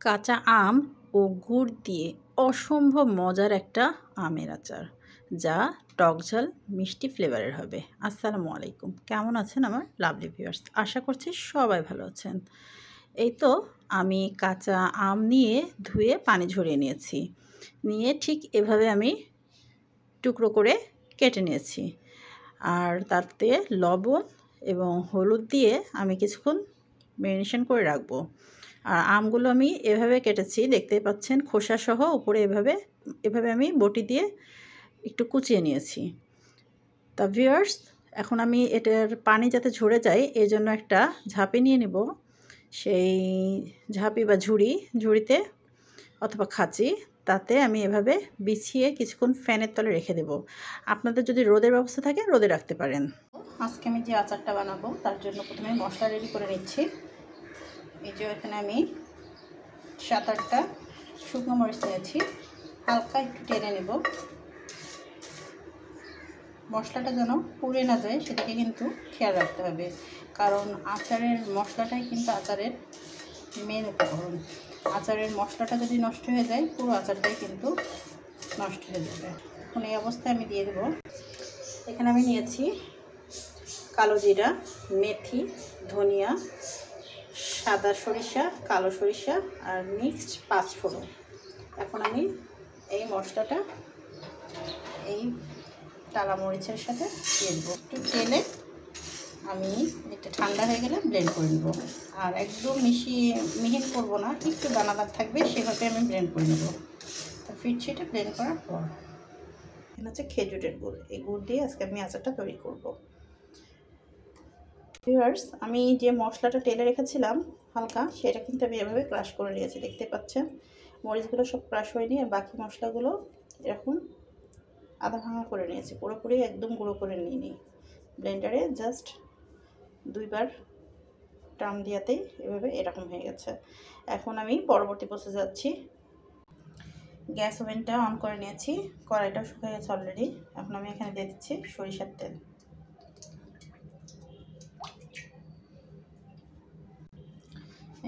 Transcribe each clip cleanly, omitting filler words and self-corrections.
কাঁচা আম ও গুড় দিয়ে অসম্ভব মজার একটা আমের আচার, যা টকঝাল মিষ্টি ফ্লেভারের হবে। আসসালামু আলাইকুম, কেমন আছেন আমার লাভলি ভিউয়ার্স? আশা করছি সবাই ভালো আছেন। এই তো আমি কাঁচা আম নিয়ে ধুয়ে পানি ঝরিয়ে নিয়েছি। নিয়ে ঠিক এভাবে আমি টুকরো করে কেটে নিয়েছি। আর তাতে লবণ এবং হলুদ দিয়ে আমি কিছুক্ষণ ম্যারিনেশন করে রাখবো। আর আমগুলো আমি এভাবে কেটেছি, দেখতেই পাচ্ছেন, খোসাসহ উপরে এভাবে আমি বটি দিয়ে একটু কুচিয়ে নিয়েছি। তা ভিউয়ার্স, এখন আমি এটার পানি যাতে ঝরে যায় এই জন্য একটা ঝাঁপি নিয়ে নেব। সেই ঝাঁপি বা ঝুড়িতে অথবা খাঁচি, তাতে আমি এভাবে বিছিয়ে কিছুক্ষণ ফ্যানের তলে রেখে দেব। আপনাদের যদি রোদের ব্যবস্থা থাকে রোদে রাখতে পারেন। আজকে আমি যে আচারটা বানাবো তার জন্য প্রথমে মশলা রেডি করে নিচ্ছি। এই যে এখানে আমি 7-8টা শুকনো মরিচ নিয়েছি, হালকা একটু টেনে নেব। মশলাটা যেন পুড়ে না যায় সেটাকে কিন্তু খেয়াল রাখতে হবে, কারণ আচারের মশলাটাই কিন্তু আচারের মেন উপকরণ। আচারের মশলাটা যদি নষ্ট হয়ে যায় পুরো আচারটাই কিন্তু নষ্ট হয়ে যাবে। এখন এই অবস্থায় আমি দিয়ে দেবো, এখানে আমি নিয়েছি কালো জিরা, মেথি, ধনিয়া, সাদা সরিষা, কালো সরিষা আর মিক্সড 5 ফোড়ন। এখন আমি এই মশলাটা এই টালা মরিচের সাথে দিয়ে দেবো। একটু তেলে আমি এটা ঠান্ডা হয়ে গেলে ব্লেন্ড করে নেব। আর একদম মিহিন করবো না, একটু দানাদার থাকবে সেভাবে আমি ব্লেন্ড করে নেব। তো ফিরছি এটা ব্লেন্ড করার পর। এখানে হচ্ছে খেজুরের গুড়, এই গুড় দিয়ে আজকে আমি আচারটা তৈরি করব। ভিউয়ার্স, আমি যে মশলাটা টেলে রেখেছিলাম হালকা, সেটা কিন্তু আমি এভাবে ক্রাশ করে নিয়েছি। দেখতে পাচ্ছেন মরিচগুলো সব ক্রাশ হয়নি, আর বাকি মশলাগুলো এরকম আধা ভাঙা করে নিয়েছি, পুরোপুরি একদম গুঁড়ো করে নিইনি। ব্লেন্ডারে জাস্ট 2 বার টার্ম দিয়াতেই এভাবে এরকম হয়ে গেছে। এখন আমি পরবর্তী প্রসেসে যাচ্ছি। গ্যাস ওভেনটা অন করে নিয়েছি, কড়াইটা শুকিয়ে গেছে অলরেডি। এখন আমি এখানে দিয়ে দিচ্ছি সরিষার তেল।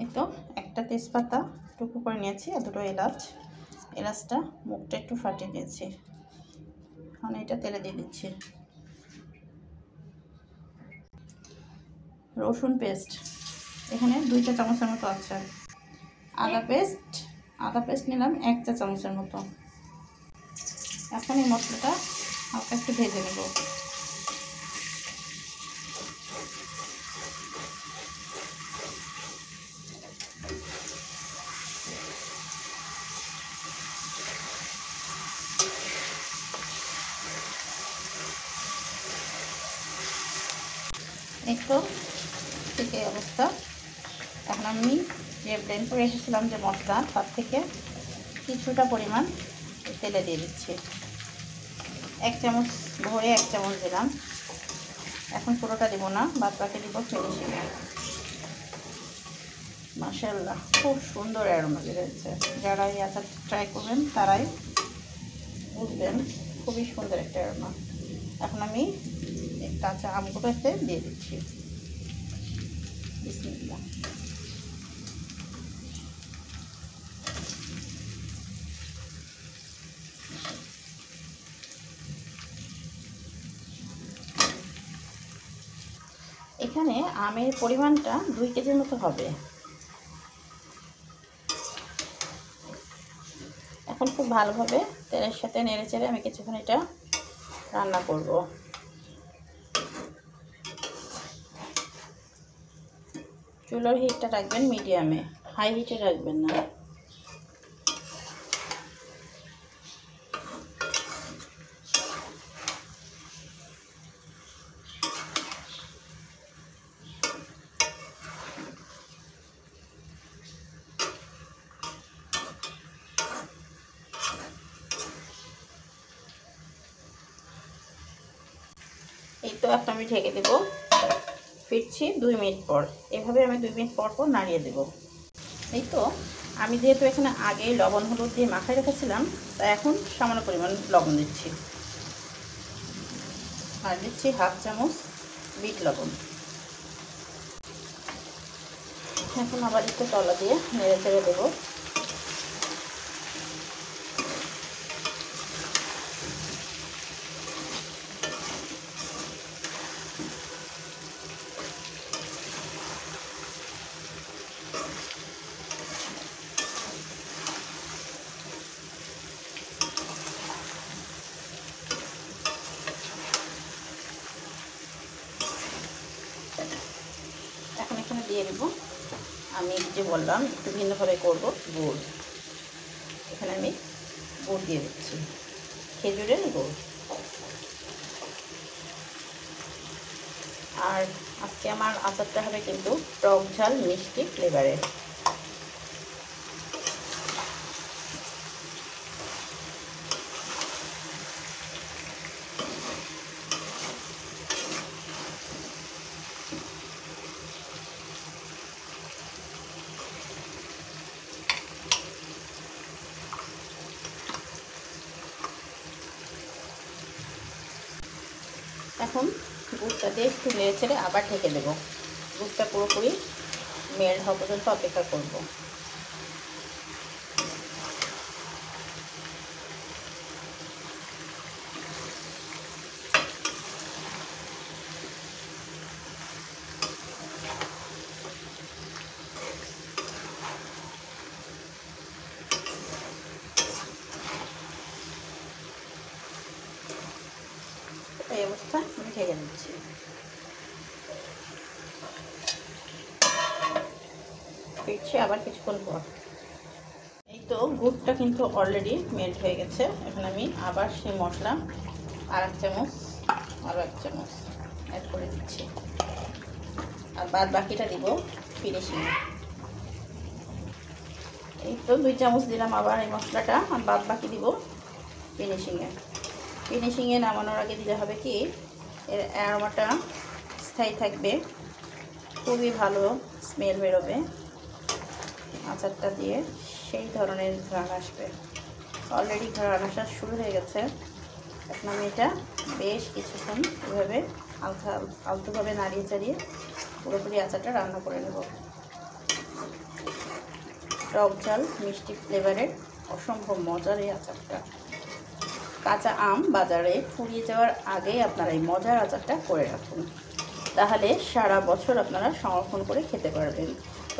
এই তো একটা তেজপাতা টুকরো করে নিয়েছি, আর 2টো এলাচটা মুখটা একটু ফাটিয়ে নিয়েছি। এখন এটা তেলে দিয়ে দিচ্ছি। রসুন পেস্ট এখানে 2 চা চামচের মতো আছে। আদা পেস্ট নিলাম 1 চা চামচের মতো। এখন এই মশলাটা হালকা একটু ভেজে নেব। এই তো ঠিক এই অবস্থা। এখন আমি যে ব্লেন্ড করে এসেছিলাম যে মশলা, তার থেকে কিছুটা পরিমাণ তেলে দিয়ে দিচ্ছি। 1 চামচ ভরে 1 চামচ দিলাম। এখন পুরোটা দিব না, বাদ বাকি দিব ফিনিশিংয়ে। মাশাআল্লাহ, খুব সুন্দর অ্যারোমা বেরিয়েছে। যারা এই আচার ট্রাই করবেন তারাই বুঝবেন, খুবই সুন্দর একটা অ্যারোমা। এখন আমি কাঁচা আমগুলো এতে দিয়ে দিচ্ছি। বিসমিল্লাহ। এখানে আমের পরিমাণটা 2 কেজির মতো হবে। এখন খুব ভালোভাবে তেলের সাথে নেড়ে চেড়ে আমি কিছুক্ষণ এটা রান্না করব। চুলার হিটটা রাখবেন মিডিয়ামে, হাই হিটে রাখবেন না। এই তো একটা আমি ঢেকে দেবো, ফিরছি 2 মিনিট পর। এভাবে আমি 2 মিনিট পর পর নাড়িয়ে দেব। এই তো আমি যেহেতু এখানে আগে লবণ হলুদ দিয়ে মাখায় রেখেছিলাম, তাই এখন সামান্য পরিমাণ লবণ দিচ্ছি। আর দিচ্ছি 1/2 চামচ বিট লবণ। এখন আবার একটু তলা দিয়ে নেড়ে চেড়ে দেবো। আমি যে বললাম একটু ভিন্নভাবে করব গুড়। এখানে আমি গুড় দিয়ে দিচ্ছি, খেজুরের গুড়। আর আজকে আমার আচারটা হবে কিন্তু টক ঝাল মিষ্টি ফ্লেভারের। এখন গুড়টা দিয়ে একটু নেড়ে ছেড়ে আবার ঢেকে দেবো। গুড়টা পুরোপুরি মেল্ট হওয়া পর্যন্ত অপেক্ষা করব। এই অবস্থা আমি ঢেকে দিচ্ছি। ফিরছি আবার কিছুক্ষণ পর। এই তো গুড়টা কিন্তু অলরেডি মেল্ট হয়ে গেছে। এখন আমি আবার সেই মশলা আর 1 চামচ, আরও 1 চামচ অ্যাড করে দিচ্ছি। আর বাদ বাকিটা দিব ফিনিশিংয়ে। এই তো 2 চামচ দিলাম আবার এই মশলাটা, আর বাদ বাকি দিব ফিনিশিংয়ে। ফিনিশিংয়ে নামানোর আগে দিতে হবে কি, এর অ্যারোমাটা স্থায়ী থাকবে, খুবই ভালো স্মেল বেরোবে আচারটা দিয়ে, সেই ধরনের ঘ্রাণ আসবে। অলরেডি ঘ্রাণ আসা শুরু হয়ে গেছে। এখন আমি এটা বেশ কিছুক্ষণ এভাবে আলতোভাবে নাড়িয়ে চাড়িয়ে পুরোপুরি আচারটা রান্না করে নেব। টক ঝাল মিষ্টি ফ্লেভারের অসম্ভব মজার এই আচারটা। কাঁচা আম বাজারে ফুরিয়ে যাওয়ার আগেই আপনারা এই মজার আচারটা করে রাখুন, তাহলে সারা বছর আপনারা সংরক্ষণ করে খেতে পারবেন।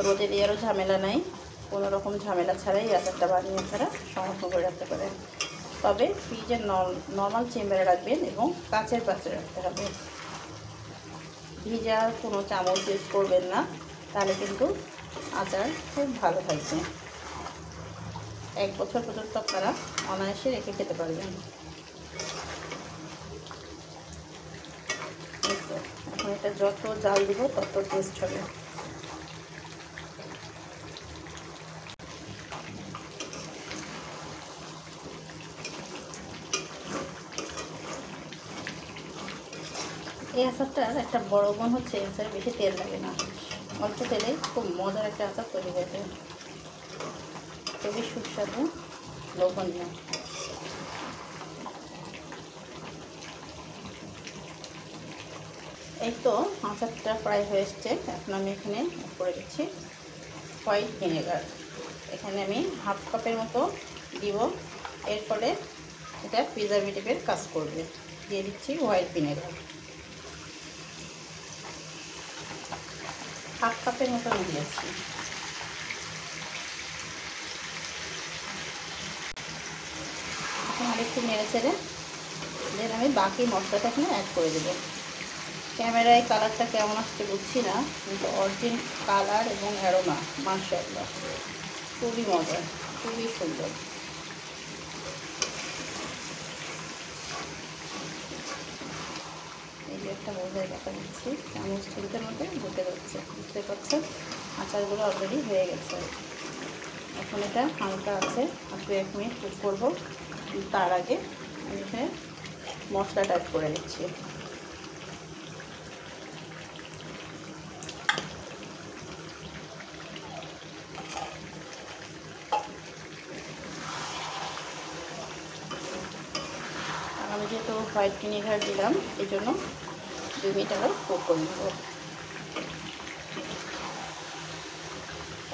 রোদে দেওয়ারও ঝামেলা নাই, কোনো রকম ঝামেলা ছাড়াই এই আচারটা বানিয়ে আপনারা সংরক্ষণ করে রাখতে পারেন। তবে ফ্রিজের নর্মাল চেম্বারে রাখবেন এবং কাচের পাত্রে রাখতে হবে। ভিজা কোনো চামচ ইউজ করবেন না, তাহলে কিন্তু আচার খুব ভালো থাকবে। 1 বছর পর্যন্ত আপনারা অনায়াসে রেখে খেতে পারবেন। এখন এটা যত জাল দিব তত টেস্ট হবে। এই আচারটার একটা বড় গুণ হচ্ছে আচারে বেশি তেল লাগে না, অল্প তেলে খুব মজার একটা আচার তৈরি হয়ে যায়, খুবই সুস্বাদু, লোভনীয়। এই তো আচারটা প্রায় হয়ে এসছে। এখন আমি এখানে করে দিচ্ছি হোয়াইট ভিনেগার। এখানে আমি 1/2 কাপের মতো দিব, এর ফলে এটা প্রিজারভেটিভের কাজ করবে। দিয়ে দিচ্ছি হোয়াইট ভিনেগার 1/2 কাপের মতো আমি দিয়েছি। এখন আরেকটু নেড়ে চেড়ে দেন আমি বাকি মশলাটা এখানে অ্যাড করে দেবো। ক্যামেরায় কালারটা কেমন আসছে বুঝছি না, কিন্তু অরিজিনাল কালার এবং অ্যারোমা মাশাআল্লাহ খুবই মজার, খুবই সুন্দর। এই যে একটা বোঝায় দেখা দিচ্ছি, চামচ চিমটের মধ্যে ঢুকে যাচ্ছে, বুঝতে পারছেন আচারগুলো অলরেডি হয়ে গেছে। এখন এটা হালকা আছে, আর 1 মিনিট কুক করবো। তার আগে আমি এখানে মশলাটা অ্যাড করে দিচ্ছি। আমি যেহেতু হোয়াইট ভিনেগার দিলাম, এই জন্য 2 মিনিট আরও কুক করে নেব।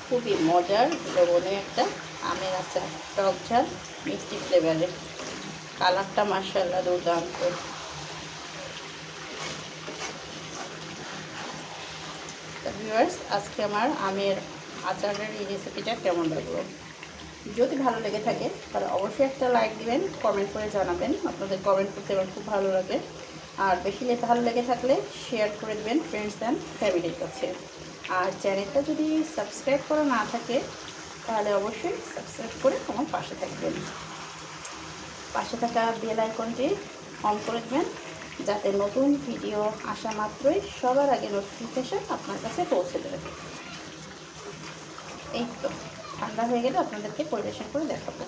খুবই মজার লোভনীয় একটা আমের আচার, টক ঝাল মিষ্টি ফ্লেভারের। কালারটা মাশাআল্লাহ দুর্দান্ত। ভিউয়ার্স, আজকে আমার আমের আচারের এই রেসিপিটা কেমন লাগলো? যদি ভালো লেগে থাকে তাহলে অবশ্যই একটা লাইক দিবেন, কমেন্ট করে জানাবেন। আপনাদের কমেন্ট করতে আমার খুব ভালো লাগে। আর বেশি ভালো লেগে থাকলে শেয়ার করে দেবেন ফ্রেন্ডস অ্যান্ড ফ্যামিলির কাছে। আর চ্যানেলটা যদি সাবস্ক্রাইব করা না থাকে তাহলে অবশ্যই সাবস্ক্রাইব করে আমার পাশে থাকবেন। পাশে থাকা বেল আইকনটি অন করে দেবেন, যাতে নতুন ভিডিও আসা মাত্রই সবার আগে নোটিফিকেশান আপনার কাছে পৌঁছে দেবে। এই তো ঠান্ডা হয়ে গেলে আপনাদেরকে পরিবেশন করে দেখাবো।